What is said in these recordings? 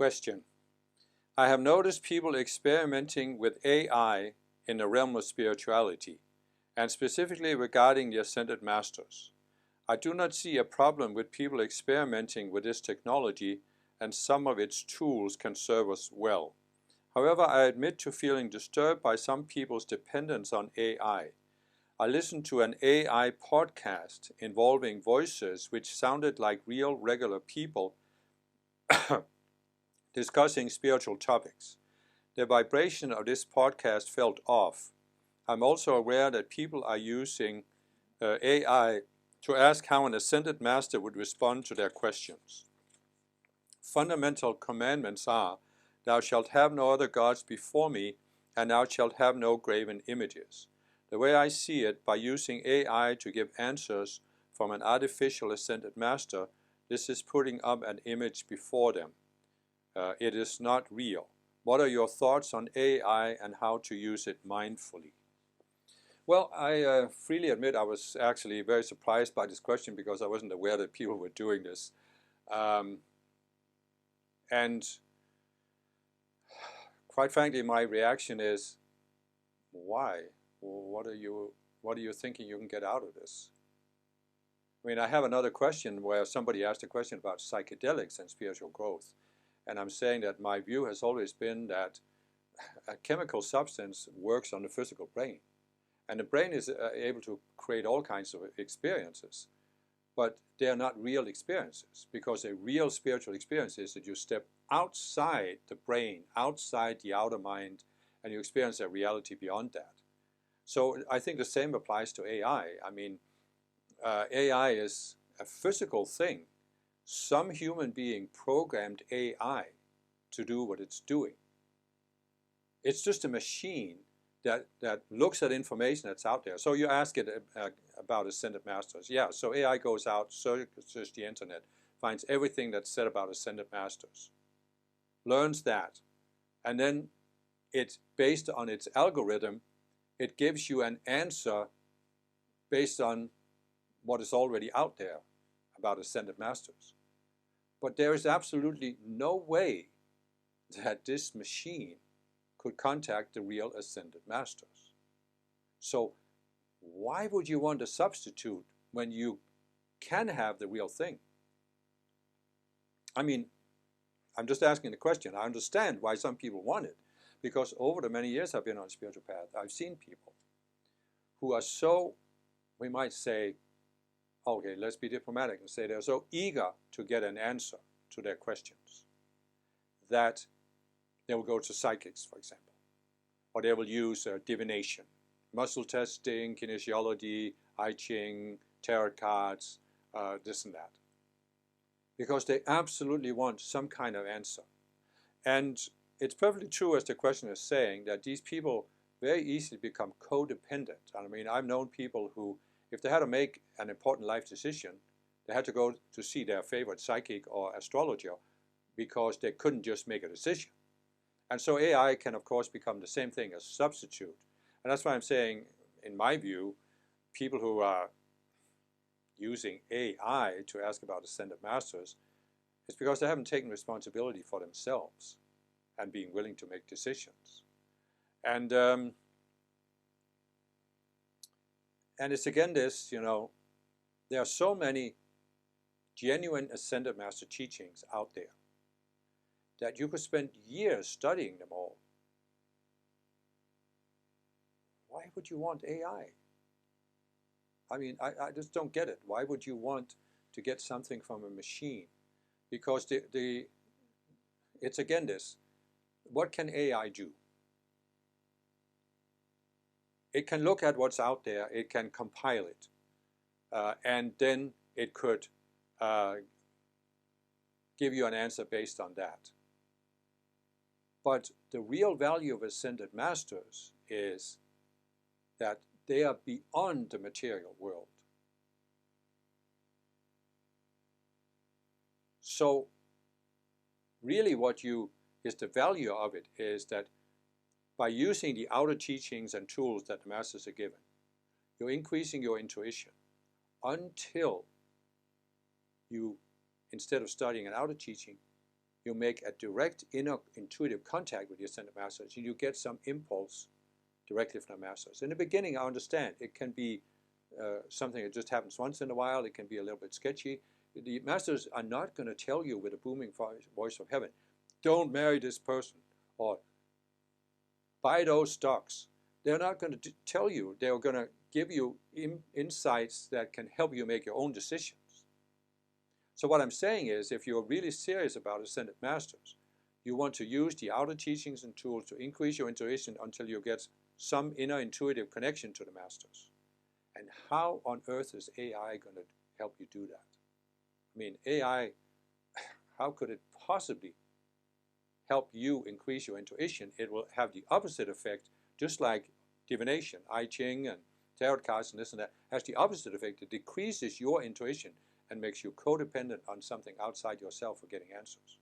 Question. I have noticed people experimenting with AI in the realm of spirituality, and specifically regarding the Ascended Masters. I do not see a problem with people experimenting with this technology, and some of its tools can serve us well. However, I admit to feeling disturbed by some people's dependence on AI. I listened to an AI podcast involving voices which sounded like real regular people discussing spiritual topics. The vibration of this podcast felt off. I'm also aware that people are using AI to ask how an ascended master would respond to their questions. Fundamental commandments are, thou shalt have no other gods before me, and thou shalt have no graven images. The way I see it, by using AI to give answers from an artificial ascended master, this is putting up an image before them. It is not real. What are your thoughts on AI and how to use it mindfully? Well, I freely admit I was actually very surprised by this question because I wasn't aware that people were doing this. And quite frankly, my reaction is, why? What are you thinking you can get out of this? I mean, I have another question where somebody asked a question about psychedelics and spiritual growth. And I'm saying that my view has always been that a chemical substance works on the physical brain. And the brain is able to create all kinds of experiences. But they are not real experiences, because a real spiritual experience is that you step outside the brain, outside the outer mind, and you experience a reality beyond that. So I think the same applies to AI. I mean, AI is a physical thing. Some human being programmed AI to do what it's doing. It's just a machine that looks at information that's out there. So you ask it about Ascended Masters. Yeah, so AI goes out, searches the internet, finds everything that's said about Ascended Masters, learns that, and then it's based on its algorithm, it gives you an answer based on what is already out there about Ascended Masters. But there is absolutely no way that this machine could contact the real Ascended Masters. So why would you want a substitute when you can have the real thing? I mean, I'm just asking the question. I understand why some people want it, because over the many years I've been on a spiritual path, I've seen people who are so, we might say, okay, let's be diplomatic and say they're so eager to get an answer to their questions that they will go to psychics, for example, or they will use divination, muscle testing, kinesiology, I Ching, tarot cards, this and that, because they absolutely want some kind of answer. And it's perfectly true, as the question is saying, that these people very easily become codependent. I mean, I've known people who, if they had to make an important life decision, they had to go to see their favorite psychic or astrologer because they couldn't just make a decision. And so AI can, of course, become the same thing as substitute. And that's why I'm saying, in my view, people who are using AI to ask about Ascended Masters, it's because they haven't taken responsibility for themselves and being willing to make decisions. And it's again this, there are so many genuine Ascended Master teachings out there that you could spend years studying them all. Why would you want AI? I mean, I just don't get it. Why would you want to get something from a machine? Because it's again this, what can AI do? It can look at what's out there, it can compile it, and then it could give you an answer based on that. But the real value of Ascended Masters is that they are beyond the material world. So really is the value of it is that by using the outer teachings and tools that the Masters are given, you're increasing your intuition until you, instead of studying an outer teaching, you make a direct inner intuitive contact with your ascended masters, and you get some impulse directly from the masters. In the beginning, I understand it can be something that just happens once in a while. It can be a little bit sketchy. The masters are not going to tell you with a booming voice from heaven, don't marry this person, or buy those stocks. They're not going to tell you. They're going to give you insights that can help you make your own decisions. So what I'm saying is, if you're really serious about ascended masters, you want to use the outer teachings and tools to increase your intuition until you get some inner intuitive connection to the masters. And how on earth is AI going to help you do that? I mean, AI, how could it possibly help you increase your intuition? It will have the opposite effect, just like divination, I Ching and tarot cards and this and that, has the opposite effect. It decreases your intuition and makes you codependent on something outside yourself for getting answers.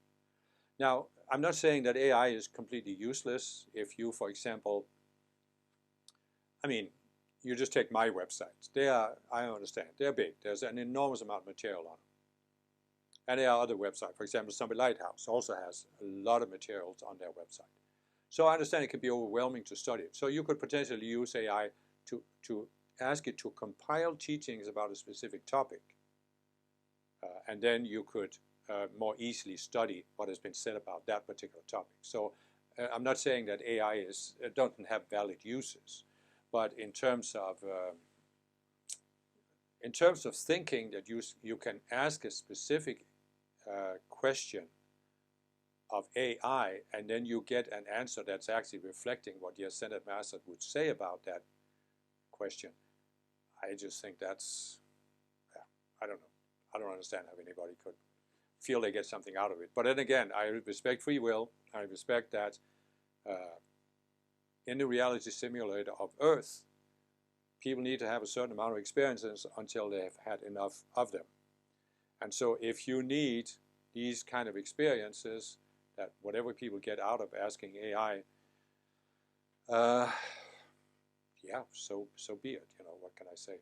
Now, I'm not saying that AI is completely useless. If you, for example, I mean, you just take my websites. They are, I understand, they're big. There's an enormous amount of material on them. And there are other websites. For example, Zombie Lighthouse also has a lot of materials on their website. So I understand it can be overwhelming to study it. So you could potentially use AI to ask it to compile teachings about a specific topic. And then you could more easily study what has been said about that particular topic. So I'm not saying that AI doesn't have valid uses, but in terms of thinking that you can ask a specific question of AI and then you get an answer that's actually reflecting what the ascended master would say about that question, I just think that's, I don't know. I don't understand how anybody could feel they get something out of it. But then again, I respect free will. I respect that in the reality simulator of Earth, people need to have a certain amount of experiences until they have had enough of them. And so if you need these kind of experiences, that whatever people get out of asking AI, yeah, so be it. You know, what can I say?